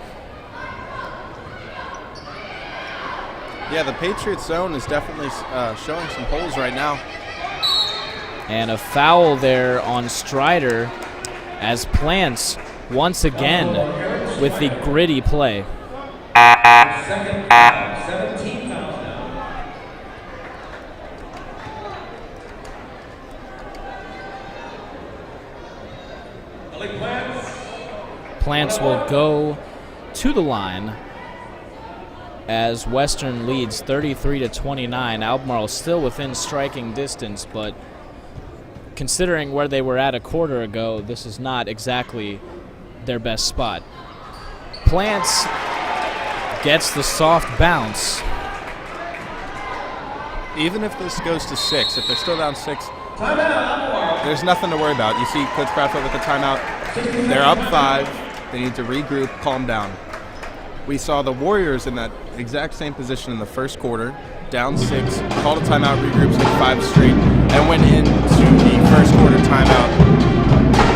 Yeah, the Patriots zone is definitely showing some holes right now. And a foul there on Strider as Plants once again with the gritty play. Second foul, 17 fouls now. Ellie Plants. Plants will go to the line as Western leads 33-29. Albemarle still within striking distance, but considering where they were at a quarter ago, this is not exactly their best spot. Plants gets the soft bounce. even if this goes to 6, if they're still down 6, there's nothing to worry about. You see Coach Bradford with the timeout. They're up 5. They need to regroup, calm down. We saw the Warriors in that exact same position in the first quarter, down 6, called a timeout, regrouped, took 5 straight, and went into the first quarter timeout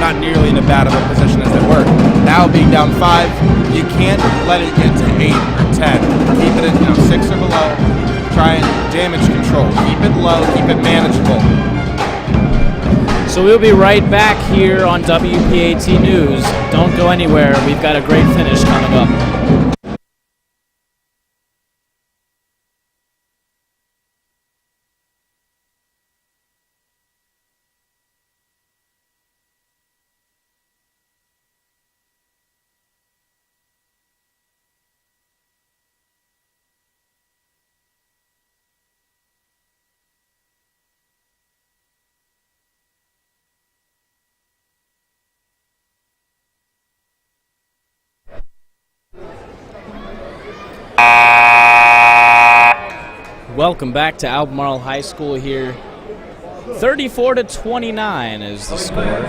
not nearly in as bad of a position as they were. Now being down 5, you can't let it get to 8 or 10. Keep it at 6 or below. Try and damage control. Keep it low. Keep it manageable. So we'll be right back here on WPAT News. Don't go anywhere. We've got a great finish coming up. Welcome back to Albemarle High School here. 34-29 is the score.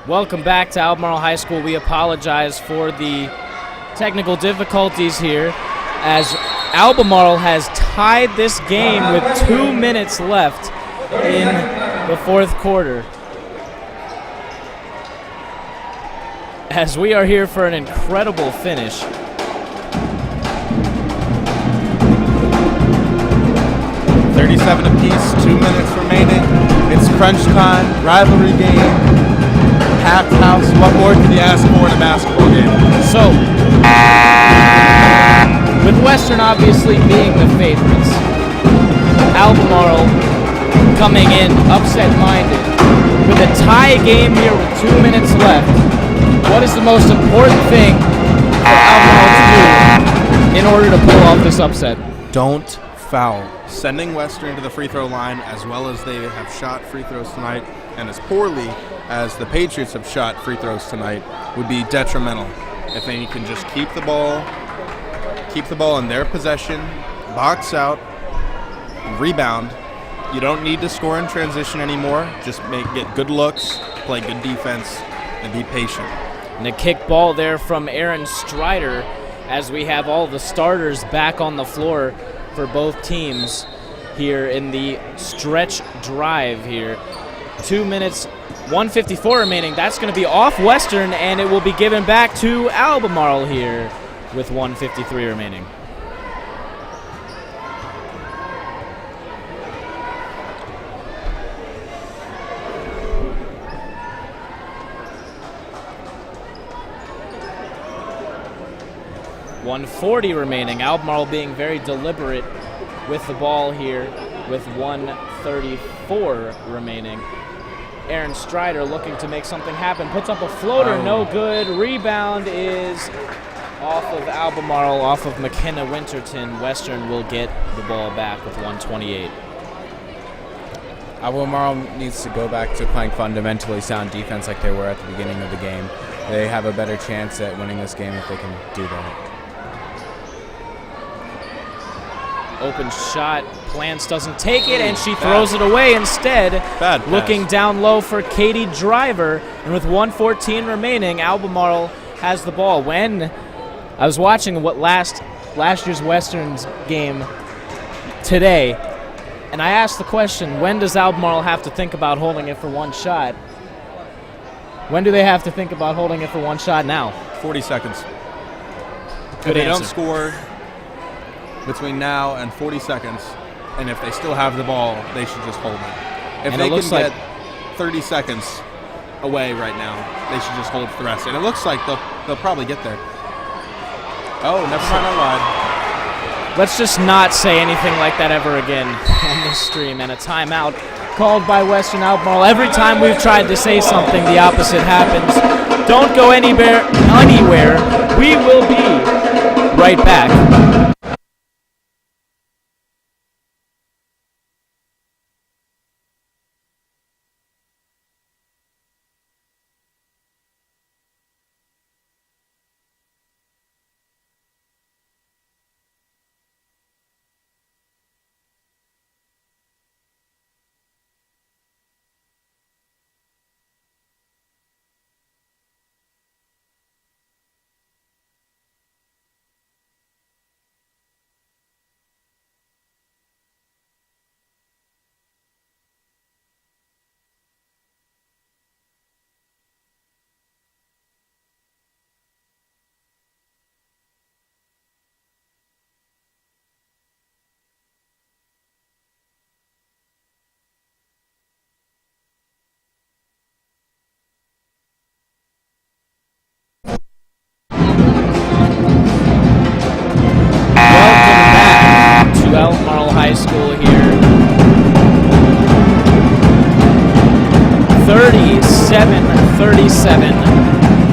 Welcome back to Albemarle High School. We apologize for the technical difficulties here as Albemarle has tied this game with 2 minutes left in the fourth quarter. As we are here for an incredible finish. .37 apiece, 2 minutes remaining. It's crunch time, rivalry game, packed house. What more could you ask for in a basketball game? So, with Western obviously being the favorites, Albemarle coming in upset-minded. With a tie game here with 2 minutes left, what is the most important thing for Albemarle to do in order to pull off this upset? Don't foul. Sending Western to the free throw line as well as they have shot free throws tonight and as poorly as the Patriots have shot free throws tonight would be detrimental. If they can just keep the ball in their possession, box out, rebound. You don't need to score in transition anymore. Just get good looks, play good defense, and be patient. And a kick ball there from Aaron Strider as we have all the starters back on the floor for both teams here in the stretch drive here. 2 minutes, 1:54 remaining. That's going to be off Western, and it will be given back to Albemarle here with 1:53 remaining. .140 remaining. Albemarle being very deliberate with the ball here with 1:34 remaining. Aaron Strider looking to make something happen. Puts up a floater, no good. Rebound is off of Albemarle, off of McKenna Winterton. Western will get the ball back with 1:28. Albemarle needs to go back to playing fundamentally sound defense like they were at the beginning of the game. They have a better chance at winning this game if they can do that. Open shot, Plants doesn't take it, and she throws it away instead. Bad pass. Looking down low for Katie Driver, and with 1:14 remaining, Albemarle has the ball. When I was watching what last year's Western's game today, and I asked the question, when does Albemarle have to think about holding it for one shot? When do they have to think about holding it for one shot now? 40 seconds. Good If they answer. don't score between now and 40 seconds, and if they still have the ball, they should just hold it. If And they it looks can like- get 30 seconds away right now, they should just hold for the rest. And it looks like they'll probably get there. Oh, never mind, I lied. Let's just not say anything like that ever again on this stream. And a timeout called by Western Albemarle. Every time we've tried to say something, the opposite happens. Don't go anywhere. We will be right back. Albemarle High School here. 37-37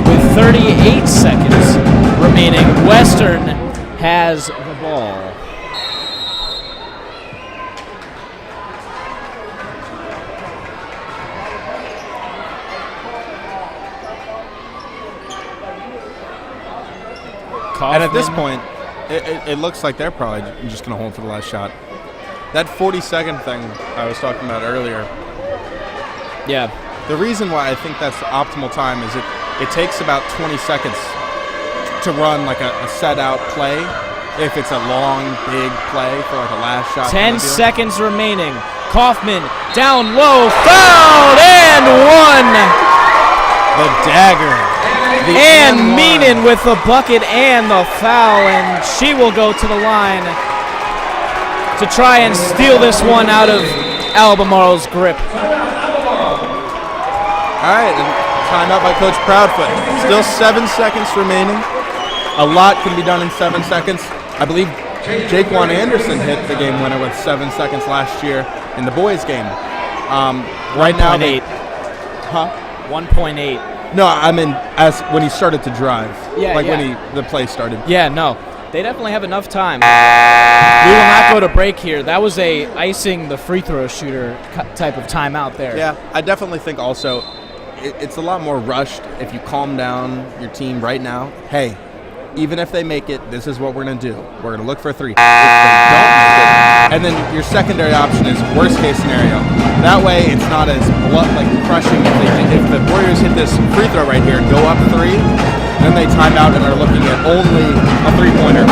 with 38 seconds remaining. Western has the ball. And at this point, it looks like they're probably just going to hold for the last shot. That 40-second thing I was talking about earlier. Yeah. The reason why I think that's the optimal time is it takes about 20 seconds to run like a set-out play if it's a long, big play for like a last shot. 10 seconds remaining. Kaufman down low, fouled, and one. The dagger. And Meenan with the bucket and the foul, and she will go to the line to try and steal this one out of Albemarle's grip. All right, and timeout by Coach Proudfoot. Still 7 seconds remaining. A lot can be done in 7 seconds. I believe Jaquan Anderson hit the game winner with 7 seconds last year in the boys' game. Right now, 1.8. Huh? 1.8. No, I mean as when he started to drive. Yeah, like yeah. when the play started. Yeah, no. They definitely have enough time. We will not go to break here. That was a icing the free throw shooter type of timeout there. Yeah, I definitely think also it's a lot more rushed if you calm down your team right now. Hey, even if they make it, this is what we're going to do. We're going to look for a three. If they don't make it, and then your secondary option is worst case scenario. That way it's not as crushing. If the Warriors hit this free throw right here and go up 3, then they time out and are looking at only a three-pointer.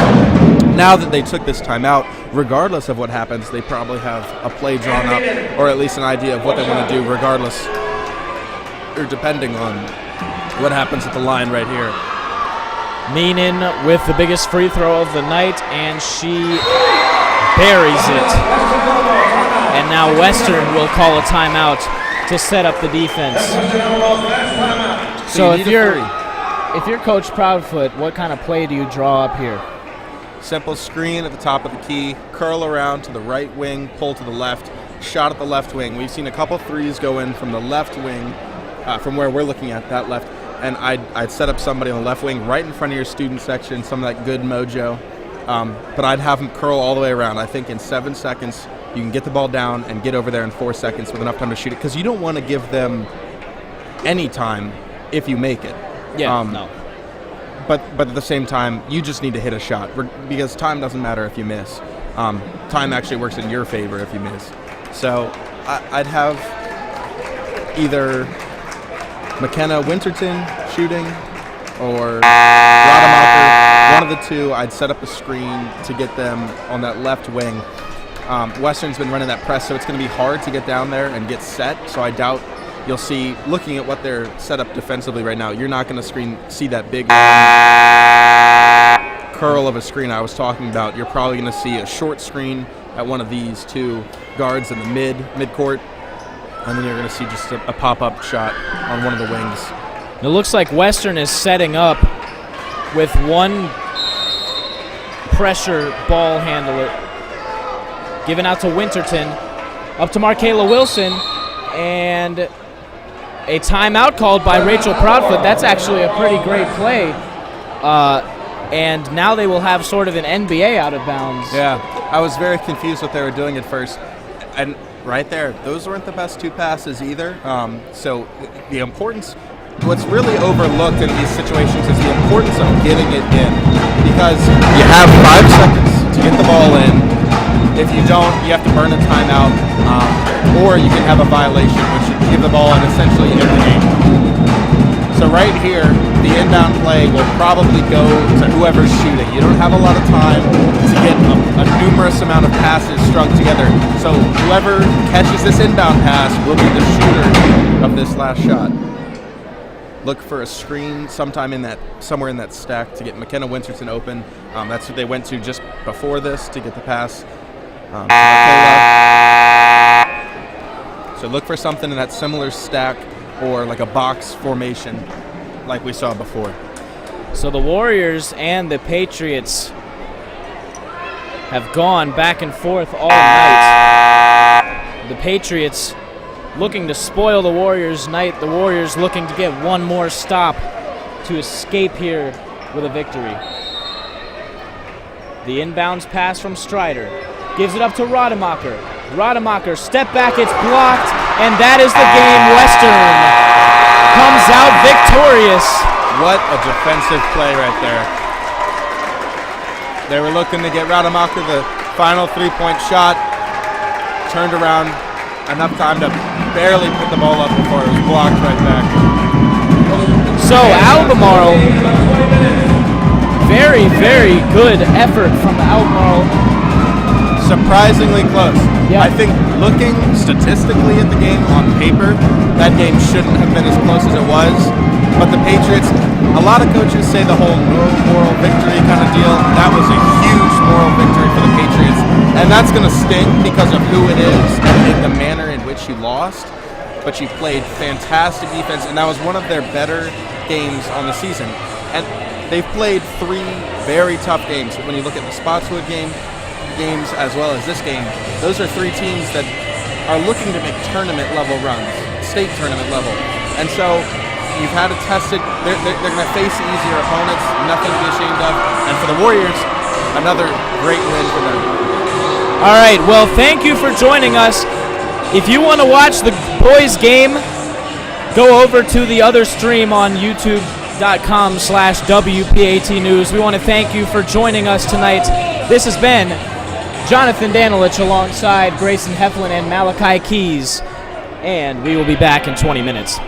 Now that they took this timeout, regardless of what happens, they probably have a play drawn up or at least an idea of what they want to do regardless or depending on what happens at the line right here. Meenan with the biggest free throw of the night, and she buries it. And now Western will call a timeout to set up the defense. So if you're Coach Proudfoot, what kind of play do you draw up here? Simple screen at the top of the key, curl around to the right wing, pull to the left, shot at the left wing. We've seen a couple threes go in from the left wing, from where we're looking at that left. And I'd set up somebody on the left wing right in front of your student section, some of that good mojo. But I'd have them curl all the way around. I think in 7 seconds, you can get the ball down and get over there in 4 seconds with enough time to shoot it. Because you don't want to give them any time if you make it. Yeah, no. But at the same time, you just need to hit a shot. Because time doesn't matter if you miss. Time actually works in your favor if you miss. So I'd have either McKenna Winterton shooting or Rademacher, one of the two. I'd set up a screen to get them on that left wing. Western's been running that press, so it's going to be hard to get down there and get set, so I doubt you'll see, looking at what they're set up defensively right now, you're not going to see that big curl of a screen I was talking about. You're probably going to see a short screen at one of these two guards in the mid-court, and then you're going to see just a pop-up shot on one of the wings. It looks like Western is setting up with one pressure ball handler given out to Winterton, up to Markayla Wilson, and a timeout called by Rachel Proudfoot. That's actually a pretty great play. And now they will have sort of an NBA out of bounds. Yeah, I was very confused what they were doing at first. And right there, those weren't the best two passes either. So the importance, what's really overlooked in these situations is the importance of getting it in. Because you have 5 seconds to get the ball in. If you don't, you have to burn a timeout. Or you can have a violation, which would give the ball and essentially end the game. So right here, the inbound play will probably go to whoever's shooting. You don't have a lot of time to get a numerous amount of passes strung together. So whoever catches this inbound pass will be the shooter of this last shot. Look for a screen somewhere in that stack to get McKenna Winterton open. That's what they went to just before this to get the pass. So look for something in that similar stack or like a box formation like we saw before. So the Warriors and the Patriots have gone back and forth all night. The Patriots looking to spoil the Warriors' night. The Warriors looking to get one more stop to escape here with a victory. The inbounds pass from Strider. Gives it up to Rademacher. Rademacher, step back, it's blocked, and that is the game. Western comes out victorious. What a defensive play right there. They were looking to get Rademacher the final 3-point shot. Turned around, enough time to barely put the ball up before it was blocked right back. So Albemarle, very, very good effort from Albemarle. Surprisingly close. Yeah. I think looking statistically at the game on paper, that game shouldn't have been as close as it was. But the Patriots, a lot of coaches say the whole moral victory kind of deal. That was a huge moral victory for the Patriots. And that's going to sting because of who it is and the manner in which you lost. But you played fantastic defense, and that was one of their better games on the season. And they've played 3 very tough games. When you look at the Spotswood games as well as this game, those are 3 teams that are looking to make tournament level runs, state tournament level. And so you've had to test it. They're going to face easier opponents, nothing to be ashamed of. And for the Warriors, another great win for them. All right, well, thank you for joining us. If you want to watch the boys' game, go over to the other stream on youtube.com/WPAT News. We want to thank you for joining us tonight. This has been Jonathan Danilich alongside Grayson Heflin and Malachi Keys, and we will be back in 20 minutes.